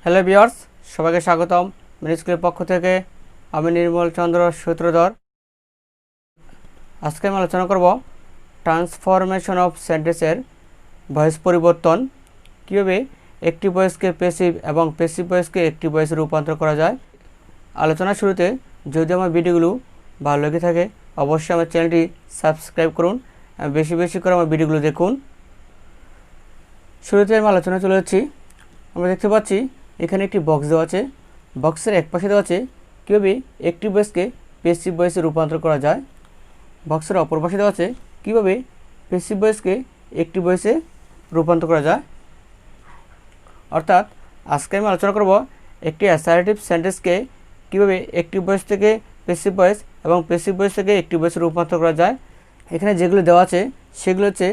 Hello viewers, সবাইকে স্বাগতম। Mini স্কুলের পক্ষ থেকে আমি নির্মল চন্দ্র সূত্রধর। আজকে আমি আলোচনা করব ট্রান্সফরমেশন অফ সেন্টেন্সের ভয়েস পরিবর্তন, কীভাবে অ্যাক্টিভ ভয়েসকে প্যাসিভ এবং প্যাসিভ ভয়েসকে অ্যাক্টিভ ভয়েসে রূপান্তর করা যায়। আলোচনার শুরুতে যদি আমার ভিডিওগুলো ভালো লেগে থাকে অবশ্যই আমার চ্যানেলটি সাবস্ক্রাইব করুন, বেশি বেশি করে আমার ভিডিওগুলো দেখুন। শুরুতে আমি আলোচনা চলে যাচ্ছি। আমরা দেখতে পাচ্ছি এখানে একটি বক্স দেওয়া আছে। বক্সের এক পাশে দেওয়া আছে কীভাবে অ্যাক্টিভ ভয়েসকে প্যাসিভ ভয়েসে রূপান্তর করা যায়। বক্সের অপর পাশে দেওয়া আছে কীভাবে প্যাসিভ ভয়েসকে অ্যাক্টিভ ভয়েসে রূপান্তর করা যায়। অর্থাৎ আজকে আমি আলোচনা করব একটি অ্যাসার্টিভ সেন্টেন্সকে কীভাবে অ্যাক্টিভ ভয়েস থেকে প্যাসিভ ভয়েস এবং প্যাসিভ ভয়েস থেকে অ্যাক্টিভ ভয়েসে রূপান্তর করা যায়। এখানে যেগুলো দেওয়া আছে সেগুলো হচ্ছে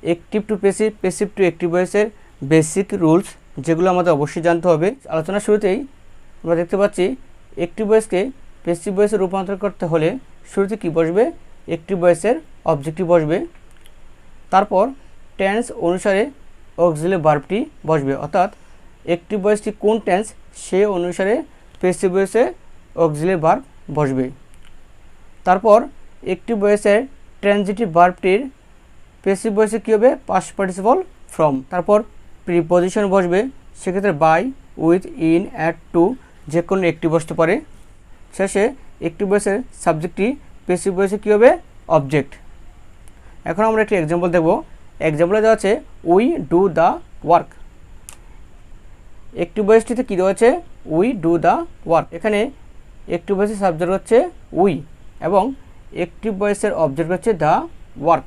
active to passive, passive to active ভয়েসের বেসিক রুলস, যেগুলো আমাদের অবশ্যই জানতে হবে। আলোচনার শুরুতেই আমরা দেখতে পাচ্ছি অ্যাক্টিভ ভয়েসকে প্যাসিভ ভয়েসে রূপান্তর করতে হলে শুরুতে কী বসবে, অ্যাক্টিভ ভয়েসের অবজেক্টিভ বসবে। তারপর টেন্স অনুসারে অক্সিলারি ভার্বটি বসবে, অর্থাৎ অ্যাক্টিভ ভয়েসটি কোন টেন্স সে অনুসারে প্যাসিভ ভয়েসে অক্সিলারি ভার্ব বসবে। তারপর অ্যাক্টিভ ভয়েসের ট্রানজিটিভ ভার্বটির প্যাসিভ ভয়েসে কী হবে, পাস্ট পার্টিসিপল ফ্রম। তারপর প্রিপজিশন বসবে, সেক্ষেত্রে by, with, in, at, to যে কোনো একটি বসতে পারে। শেষে অ্যাক্টিভ ভয়েসের সাবজেক্টটি প্যাসিভ ভয়েসে কী হবে, অবজেক্ট। এখন আমরা একটি এক্সাম্পল দেখব। এক্সাম্পলে দেওয়া আছে we do the work. Active ভয়েসটিতে কী দেওয়া আছে, উই ডু দ্য ওয়ার্ক। এখানে অ্যাক্টিভ ভয়েসের সাবজেক্ট হচ্ছে উই এবং অ্যাক্টিভ ভয়েসের অবজেক্ট হচ্ছে দ্য ওয়ার্ক।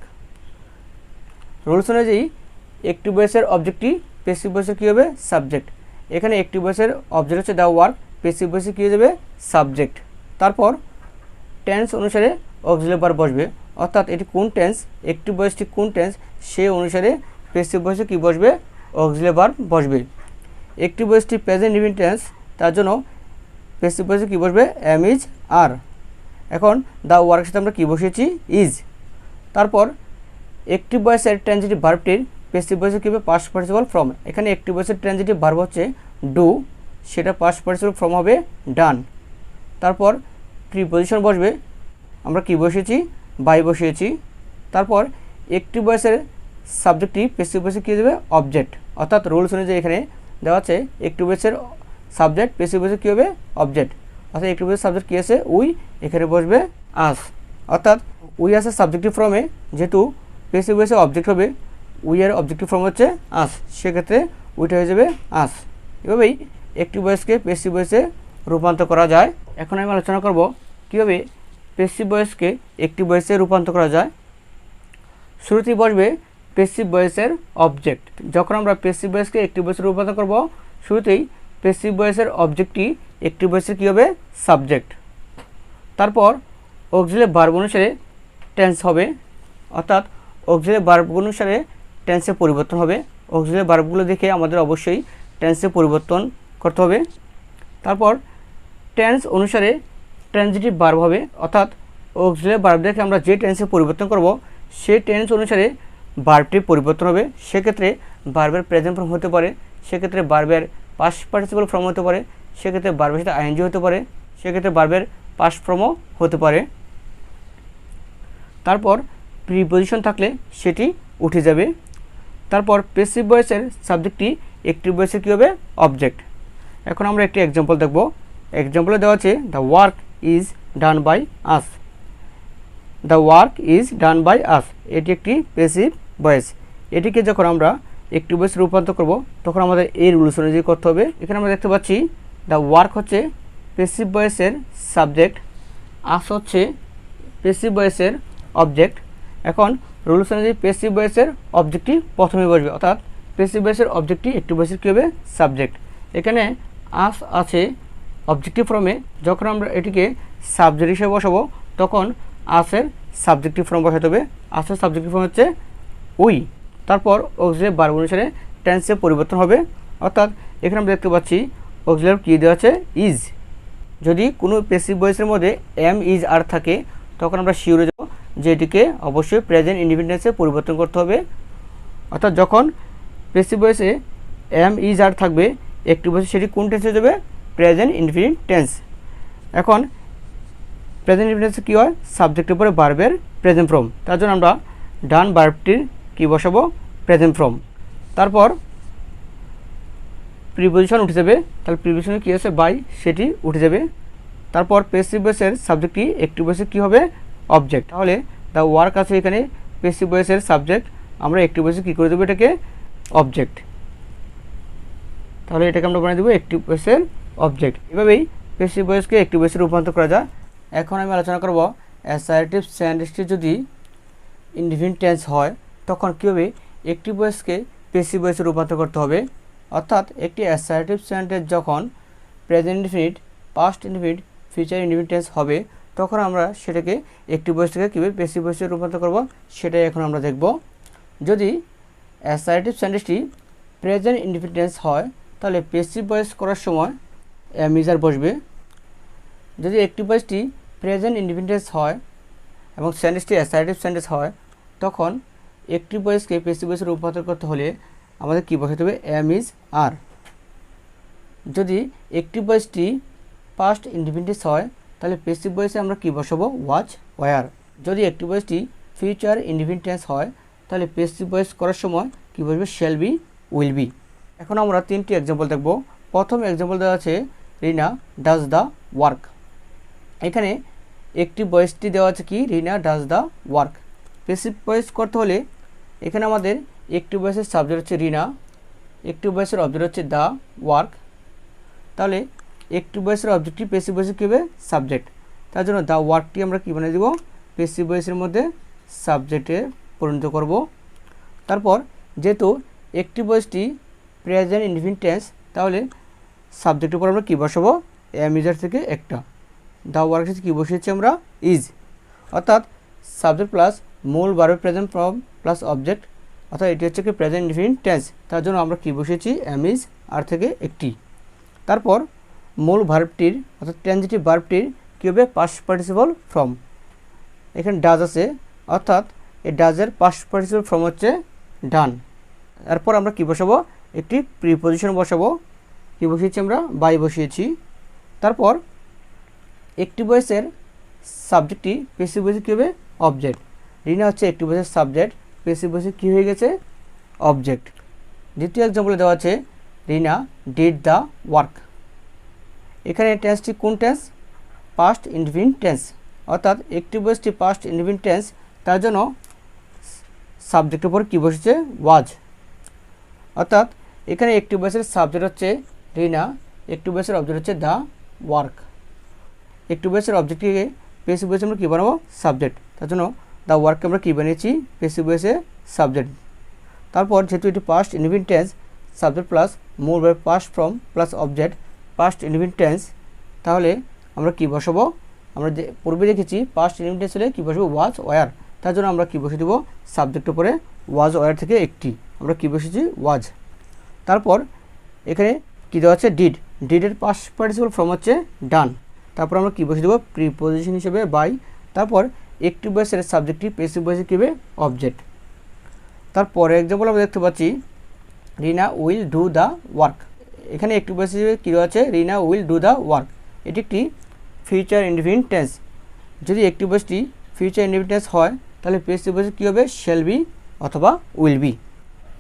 রুলস অনুযায়ী অ্যাক্টিভ ভয়েসের অবজেক্টটি প্যাসিভ ভয়েসে কী হবে, সাবজেক্ট। এখানে অ্যাক্টিভ ভয়েসের অবজেক্ট হচ্ছে দ্য ওয়ার্ক, প্যাসিভ ভয়েসে কী হয়ে যাবে, সাবজেক্ট। তারপর টেন্স অনুসারে অক্সিলারি ভার্ব বসবে, অর্থাৎ এটি কোন টেন্স, অ্যাক্টিভ ভয়েসটি কোন টেন্স সে অনুসারে প্যাসিভ ভয়েসে কী বসবে, অক্সিলারি ভার্ব বসবে। অ্যাক্টিভ ভয়েসটি প্রেজেন্ট ইনডিফিনিট টেন্স, তার জন্য প্যাসিভ ভয়েসে কী বসবে, এম, ইজ, আর। এখন দ্য ওয়ার্কের সাথে আমরা কী বসিয়েছি, ইজ। তারপর অ্যাক্টিভ ভয়েসের ট্রানজিটিভ ভার্বটির প্যাসিভ ভয়েসে কী হবে, পাস্ট পার্টিসিপল ফ্রম। এখানে অ্যাক্টিভ ভয়েসের ট্রানজিটিভ ভার্ব হচ্ছে ডু, সেটা পাস্ট পার্টিসিপল ফ্রম হবে ডান। তারপর প্রিপজিশন বসবে, আমরা কী বসিয়েছি, বাই বসিয়েছি। তারপর অ্যাক্টিভ ভয়েসের সাবজেক্টটি প্যাসিভ ভয়েসে কী দেবে, অবজেক্ট। অর্থাৎ রুলস অনুযায়ী এখানে দেওয়া আছে অ্যাক্টিভ ভয়েসের সাবজেক্ট প্যাসিভ ভয়েসে কী হবে, অবজেক্ট। অর্থাৎ অ্যাক্টিভ ভয়েসের সাবজেক্ট কী আছে, উই, এখানে বসবে আস। অর্থাৎ উই আসে সাবজেক্টিভ ফর্মে, যেহেতু প্যাসিভ ভয়েসে অবজেক্ট হবে, উই এর অবজেক্টিভ ফর্ম হচ্ছে আস, সেক্ষেত্রে উইটা হয়ে যাবে আস। এভাবেই অ্যাক্টিভ ভয়েসকে প্যাসিভ ভয়েসে রূপান্তর করা যায়। এখন আমি আলোচনা করব কীভাবে প্যাসিভ ভয়েসকে অ্যাক্টিভ ভয়েসে রূপান্তর করা যায়। শুরুতেই বসবে প্যাসিভ ভয়েসের অবজেক্ট। যখন আমরা প্যাসিভ ভয়েসকে অ্যাক্টিভ ভয়েসে রূপান্তর করব, শুরুতেই প্যাসিভ ভয়েসের অবজেক্টটি অ্যাক্টিভ ভয়েসের কী হবে, সাবজেক্ট। তারপর অক্সিলারি ভার্ব অনুসারে টেন্স হবে, অর্থাৎ অক্সিলারি ভার্ব অনুসারে টেন্সের পরিবর্তন হবে। অক্সিলারি ভার্বগুলো দেখে আমাদের অবশ্যই টেন্সে পরিবর্তন করতে হবে। তারপর টেন্স অনুসারে ট্রানজিটিভ ভার্ব হবে, অর্থাৎ অক্সিলারি ভার্ব দেখে আমরা যে টেন্সে পরিবর্তন করব সেই টেন্স অনুসারে ভার্বটির পরিবর্তন হবে। সেক্ষেত্রে ভার্বের প্রেজেন্ট ফর্ম হতে পারে, সেক্ষেত্রে ভার্বের পাস্ট পার্টিসিপল ফর্ম হতে পারে, সেক্ষেত্রে ভার্বের সাথে আইএনজি হতে পারে, সেক্ষেত্রে ভার্বের পাস্ট ফর্মও হতে পারে। তারপর প্রিপজিশন থাকলে সেটি উঠে যাবে। তারপর প্যাসিভ ভয়েসের সাবজেক্টটি অ্যাক্টিভ ভয়েসে কী হবে, অবজেক্ট। এখন আমরা একটি এক্সাম্পল দেখব। এক্সাম্পলে দেওয়া আছে the work is done by us. The work is done by us, এটি একটি প্যাসিভ ভয়েস। এটিকে যখন আমরা অ্যাক্টিভ ভয়েসে রূপান্তর করব তখন আমাদের এই রুলস অনুযায়ী করতে হবে। এখানে আমরা দেখতে পাচ্ছি দ্য ওয়ার্ক হচ্ছে প্যাসিভ ভয়েসের সাবজেক্ট, আস হচ্ছে প্যাসিভ ভয়েসের অবজেক্ট। এখন রুলস অনুযায়ী প্যাসিভ ভয়েসের অবজেক্টটি প্রথমে বসবে, অর্থাৎ প্যাসিভ ভয়েসের অবজেক্টটি অ্যাক্টিভ ভয়েসের কী হবে, সাবজেক্ট। এখানে আস আছে অবজেক্টিভ ফর্মে, যখন আমরা এটিকে সাবজেক্ট হিসেবে বসাবো তখন আসের সাবজেক্টিভ ফর্ম বসাতে হবে। আসের সাবজেক্টিভ ফর্ম হচ্ছে উই। তারপর অক্সিলারি ভার্ব অনুসারে টেন্সে পরিবর্তন হবে, অর্থাৎ এখানে আমরা দেখতে পাচ্ছি অক্সিলারি কী দেওয়া আছে, ইজ। যদি কোনো প্যাসিভ ভয়েসের মধ্যে এম, ইজ, আর থাকে তখন আমরা শিওরে যাব যে এটিকে অবশ্যই প্রেজেন্ট ইনডিফিনিটে পরিবর্তন করতে হবে। অর্থাৎ যখন প্যাসিভ ভয়েসে এম, ইজ, আর থাকবে একটিভ ভয়েস সেটি কোন টেন্সে যাবে? Present infinite tense. এখন প্রেজেন্ট ইনফিনিট টেন্সে কী হয়? সাবজেক্টের পরে ভার্বের প্রেজেন্ট ফর্ম, তার জন্য আমরা ডান ভার্বটির কী বসাবো? Present form. তারপর প্রিপোজিশন উঠে যাবে, তাহলে প্রিপোজিশনে কী আছে? বাই, সেটি উঠে যাবে। তারপর প্যাসিভ ভয়েসের সাবজেক্টটি একটিভ ভয়েসে কী হবে? অবজেক্ট। তাহলে দ্য ওয়ার্ক আছে এখানে প্যাসিভ ভয়েসের সাবজেক্ট, আমরা একটিভ ভয়েসে কী করে দেবো? এটাকে অবজেক্ট। তাহলে এটাকে আমরা বানিয়ে দেবো একটিভ ভয়েসের অবজেক্ট। এভাবেই প্যাসিভ ভয়েসকে একটিভ ভয়েসে রূপান্তর করা যায়। এখন আমি আলোচনা করব অ্যাসার্টিভ সেন্টেন্সটি যদি ইনডিফিনিট টেন্স হয় তখন কীভাবে একটিভ ভয়েসকে প্যাসিভ ভয়েসে রূপান্তর করতে হবে। অর্থাৎ একটি অ্যাসার্টিভ সেন্টেন্স যখন present indefinite, past indefinite, future indefinite tense হবে তখন আমরা সেটাকে একটিভ ভয়েস থেকে কীভাবে প্যাসিভ ভয়েসে রূপান্তর করব সেটাই এখন আমরা দেখব। যদি অ্যাসার্টিভ সেন্টেন্সটি প্রেজেন্ট ইনডিফিনিট টেন্স হয় তাহলে প্যাসিভ ভয়েস করার সময় মিজার বসবে। যদি একটিভ ভয়েসটি প্রেজেন্ট ইনডিফিনিট টেন্স হয় এবং সেন্টেন্সটি অ্যাসার্টিভ সেন্টেন্স হয় তখন একটিভ ভয়েসকে প্যাসিভ ভয়েসে রূপান্তর করতে হলে আমাদের কী বসাতে হবে? Am is are. যদি একটিভ ভয়েসটি পাস্ট ইনডিফিনিট টেন্স হয় তাহলে প্যাসিভ ভয়েসে আমরা কী বসাবো? Was, were. যদি একটিভ ভয়েসটি ফিউচার ইনডিফিনিট টেন্স হয় তাহলে প্যাসিভ ভয়েস করার সময় কী বসবে? Shall be, will be. এখন আমরা 3টি এক্সাম্পল দেখব। প্রথম এক্সাম্পল দেওয়া আছে রিনা ডাজ দ্য ওয়ার্ক। এখানে একটিভ ভয়েসটি দেওয়া আছে কি? Reena does the work. Passive voice করতে হলে এখানে আমাদের একটিভ ভয়েসের সাবজেক্ট হচ্ছে রিনা, একটিভ ভয়েসের অবজেক্ট হচ্ছে দ্য ওয়ার্ক। তাহলে একটিভ ভয়েসের অবজেক্টটি প্যাসিভ ভয়েসে কী হবে? সাবজেক্ট। তার জন্য দ্য ওয়ার্কটি আমরা কী বানিয়ে দেবো? প্যাসিভ ভয়েসের মধ্যে সাবজেক্টে পরিণত করব। তারপর যেহেতু একটিভ ভয়েসটি প্রেজেন্ট ইনডিফিনিট টেন্স তাহলে সাবজেক্টের উপর আমরা কী বসাবো? এম ইজার থেকে একটা। দ্য ওয়ার্ক সাথে কী বসিয়েছি আমরা? ইজ। অর্থাৎ সাবজেক্ট প্লাস মূল ভার্বের প্রেজেন্ট ফর্ম প্লাস অবজেক্ট, অর্থাৎ এটি হচ্ছে কি প্রেজেন্ট ইনডিফিনিট টেন্স, তার জন্য আমরা কী বসিয়েছি? এম ইজ আর থেকে একটি। তারপর মূল ভার্বটির অর্থাৎ ট্রানজিটিভ ভার্বটির কী হবে? Past participle form. এখানে ডাজ আছে, অর্থাৎ এই ডাজের পাস্ট পার্টিসিপল ফর্ম হচ্ছে ডান। তারপর আমরা কী বসাবো? একটি প্রিপোজিশন বসাবো। কী বসিয়েছি আমরা? বাই বসিয়েছি। তারপর একটিভ ভয়েসের সাবজেক্টটি প্যাসিভ ভয়েসে কী হবে? অবজেক্ট। রিনা হচ্ছে একটিভ ভয়েসের সাবজেক্ট, প্যাসিভ ভয়েসে কী হয়ে গেছে? অবজেক্ট। দ্বিতীয় এক্সাম্পলে দেওয়া আছে রিনা ডিড দ্য ওয়ার্ক। এখানে টেন্সটি কোন টেন্স? Past indefinite tense. অর্থাৎ একটিভ ভয়েসটি পাস্ট ইনডিফিনিট টেন্স, তার জন্য সাবজেক্টের উপর কী বসেছে? ওয়াজ। অর্থাৎ এখানে একটিভ ভয়েসের সাবজেক্ট হচ্ছে রিনা, একটিভ ভয়েসের অবজেক্ট হচ্ছে দ্য ওয়ার্ক। একটিভ ভয়েসের অবজেক্টকে প্যাসিভ ভয়েসে আমরা কী বানাবো? সাবজেক্ট। তার জন্য দ্য ওয়ার্ককে আমরা কী বানিয়েছি? প্যাসিভ ভয়েসে সাবজেক্ট। তারপর যেহেতু এটি past indefinite tense, subject plus মূল verb past form plus object, past indefinite tense, তাহলে আমরা কী বসাবো? আমরা যে পূর্বে দেখেছি পাস্ট ইনডিফিনিট টেন্স হলে কী বসবো? ওয়াজ, ওয়ার। তার জন্য আমরা কী বসে দেবো? সাবজেক্টের উপরে ওয়াজ, ওয়ার থেকে একটি আমরা কী বসেছি? ওয়াজ। তারপর এখানে কী দেওয়া আছে? ডিড। ডিডের পাস্ট পার্টিসিপল ফর্ম হচ্ছে ডান। তারপর আমরা কী বসে দেবো? প্রিপোজিশন হিসেবে বাই। তারপর একটিভ ভয়েসের সাবজেক্টটি প্যাসিভ ভয়েসে কী হবে? অবজেক্ট। তারপরে এক্সাম্পল আমরা দেখতে পাচ্ছি রিনা উইল ডু দ্য ওয়ার্ক। এখানে একটিভ ভয়েস হিসেবে কী দেওয়া আছে? রিনা উইল ডু দ্য ওয়ার্ক। এটি একটি ফিউচার ইনডিফিনিট টেন্স। যদি একটিভ ভয়েসটি ফিউচার ইনডিফিনিট টেন্স হয় তাহলে প্যাসিভ ভয়েসে কী হবে? শ্যাল বি অথবা উইল বি।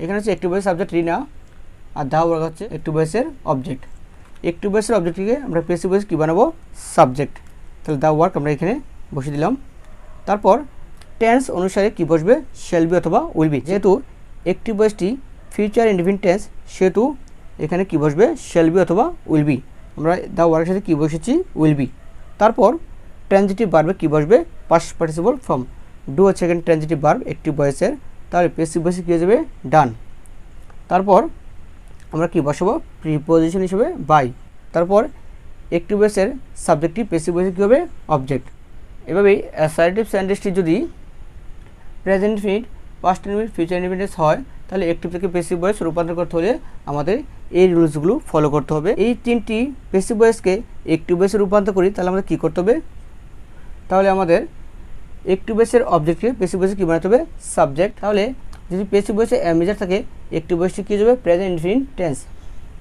এখানে হচ্ছে active voice subject Rina are the work হচ্ছে একটিভ ভয়েসের অবজেক্ট। একটিভ ভয়েসের অবজেক্টটিকে আমরা প্যাসিভ ভয়েস কী বানাবো? সাবজেক্ট। তাহলে দ্য ওয়ার্ক আমরা এখানে বসিয়ে দিলাম। তারপর টেন্স অনুসারে কী বসবে? শ্যাল বি অথবা উইল বি। যেহেতু একটিভ ভয়েসটি ফিউচার ইনডিফিনিট টেন্স সেহেতু এখানে কী বসবে? শ্যাল বি অথবা উইল বি। আমরা দ্য ওয়ার্কের সাথে কী বসেছি? Will be. তারপর ট্রানজিটিভ ভার্বে কী বসবে? Past participle form. ডু হচ্ছে এখানে ট্রানজিটিভ ভার্ব একটিভ ভয়েসের, তাহলে প্যাসিভ ভয়েসে কী হয়ে যাবে? ডান। তারপর আমরা কী বসাবো? প্রিপোজিশন হিসেবে বাই। তারপর একটিভ ভয়েসের সাবজেক্টটি প্যাসিভ ভয়েসে কী হবে? অবজেক্ট। এভাবেই অ্যাসার্টিভ সেন্টেন্সটি যদি present indefinite, past indefinite, future indefinite হয় তাহলে একটিভ থেকে প্যাসিভ ভয়েস রূপান্তর করতে হলে আমাদের এই রুলসগুলো ফলো করতে হবে। এই 3টি প্যাসিভ ভয়েসকে একটিভ ভয়েসে রূপান্তর করি তাহলে আমাদের কী করতে হবে? তাহলে আমাদের একটিভ ভয়েসের অবজেক্টকে প্যাসিভ ভয়েসে কী বানাতে হবে? সাবজেক্ট। তাহলে যদি প্যাসিভ ভয়েসে মেজার থাকে একটিভ ভয়েসটি কী যাবে? Present indefinite tense.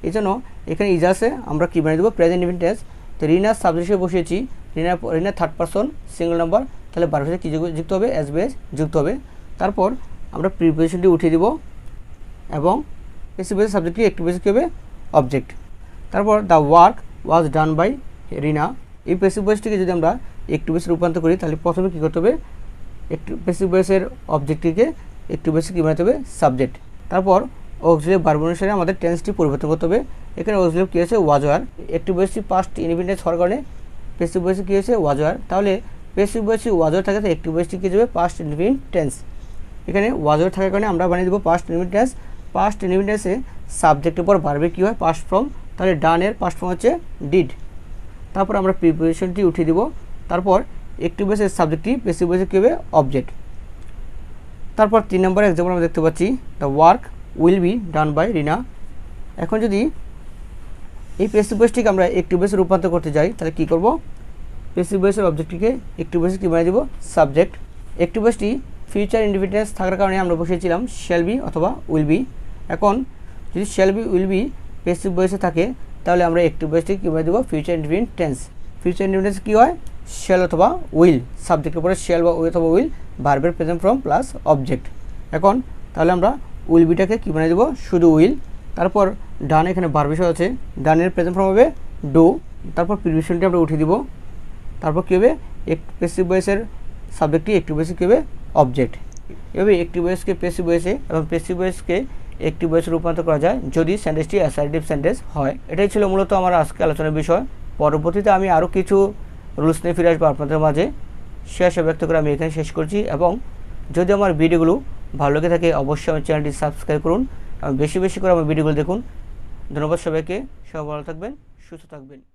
এই জন্য এখানে ইজ আছে, আমরা কী বানিয়ে দেবো প্রেজেন্ট ইনডিফিনিট টেন্স। তো রিনার সাবজেক্ট হিসেবে বসিয়েছি, রিনা থার্ড পারসন সিঙ্গেল নাম্বার, তাহলে ভার্বের সাথে কী যুক্ত হবে, অ্যাজ বেস যুক্ত হবে। তারপর আমরা প্রিপোজিশনটি উঠিয়ে দিব এবং পেসিভ ভয়েসের সাবজেক্টটি অ্যাক্টিভ ভয়েসে কী হবে, অবজেক্ট। তারপর the work was done by Reena, এই পেসিভ ভয়েসটিকে যদি আমরা অ্যাক্টিভ ভয়েসে রূপান্তর করি তাহলে প্রথমে কী করতে হবে, পেসিভ ভয়েসের অবজেক্টটিকে অ্যাক্টিভ ভয়েসে কী বানাতে হবে, সাবজেক্ট। তারপর অক্সিলিয়ারি ভার্ব অনুসারে আমাদের টেন্সটি পরিবর্তন করতে হবে। এখানে অক্সিলিয়ারি কী হয়েছে, ওয়াজ ওয়ার, অ্যাক্টিভ ভয়েসটি পাস্ট ইনডিফিনিট হওয়ার কারণে পেসিভ ভয়েসে কী হয়েছে, ওয়াজ ওয়ার। তাহলে পেসিভ ভয়েসে ওয়াজ ওয়ার থাকে, অ্যাক্টিভ ভয়েসটি কী যাবে, পাস্ট ইনডিফিনিট টেন্স। এখানে ওয়াজ ওয়ার থাকার কারণে আমরা বানিয়ে দেবো past indefinite tense. Past indefinite টেন্সে সাবজেক্টের পর ভার্বে কী হয়, পাস্ট ফর্ম, তাহলে ডানের পাস্ট ফর্ম হচ্ছে ডিড। তারপর আমরা প্রিপোজিশনটি উঠিয়ে দিব। তারপর অ্যাক্টিভ ভয়েসের সাবজেক্টটি পেসিভ ভয়েসে কী হবে, অবজেক্ট। তারপর 3 নম্বর এক্সাম্পল আমরা দেখতে পাচ্ছি the work will be done by Reena. এখন যদি এই পেসিভ ভয়েসটিকে আমরা অ্যাক্টিভ ভয়েসে রূপান্তর করতে যাই তাহলে কী করব, পেসিভ ভয়েসের অবজেক্টটিকে অ্যাক্টিভ ভয়েসে কী বানিয়ে দেবো, সাবজেক্ট। অ্যাক্টিভ ভয়েসটি ফিউচার ইনডিফিনিট থাকার কারণে আমরা বসিয়েছিলাম শ্যাল বি অথবা উইল বি। এখন যদি shall be will be passive ভয়েসে থাকে তাহলে আমরা অ্যাক্টিভ ভয়েসটি কী বানিয়ে দেবো, future indefinite tense. Future indefinite কী হয়, শ্যাল অথবা উইল, সাবজেক্টের পরে শ্যাল বা অথবা উইল, ভার্বের প্রেজেন্ট ফর্ম প্লাস অবজেক্ট। এখন তাহলে আমরা উইল বিটাকে কী বানিয়ে দেবো, শুধু উইল। তারপর ডান, এখানে ভার্ব হিসেবে আছে, ডানের প্রেজেন্ট ফর্ম হবে ডু। তারপর প্রিপোজিশনটি আমরা উঠিয়ে দিব। তারপর কী হবে, পেসিভ ভয়েসের সাবজেক্টটি অ্যাক্টিভ ভয়েসে কী হবে, অবজেক্ট। এভাবে অ্যাক্টিভ ভয়েসকে পেসিভ ভয়েসে এবং পেসিভ ভয়েসকে অ্যাক্টিভ ভয়েসে রূপান্তর করা যায় যদি সেন্টেন্সটি অ্যাসার্টিভ সেন্টেন্স হয়। এটাই ছিল মূলত আমার আজকে আলোচনার বিষয়। পরবর্তীতে আমি আরও কিছু রুলস নিয়ে ফিরে আসবো আপনাদের মাঝে। সে আশা ব্যক্ত করে আমি এখানে শেষ করছি, এবং যদি আমার ভিডিওগুলো ভালো লেগে থাকে অবশ্যই আমার চ্যানেলটি সাবস্ক্রাইব করুন এবং বেশি বেশি করে আমার ভিডিওগুলো দেখুন। ধন্যবাদ সবাইকে, সবাই ভালো থাকবেন, সুস্থ থাকবেন।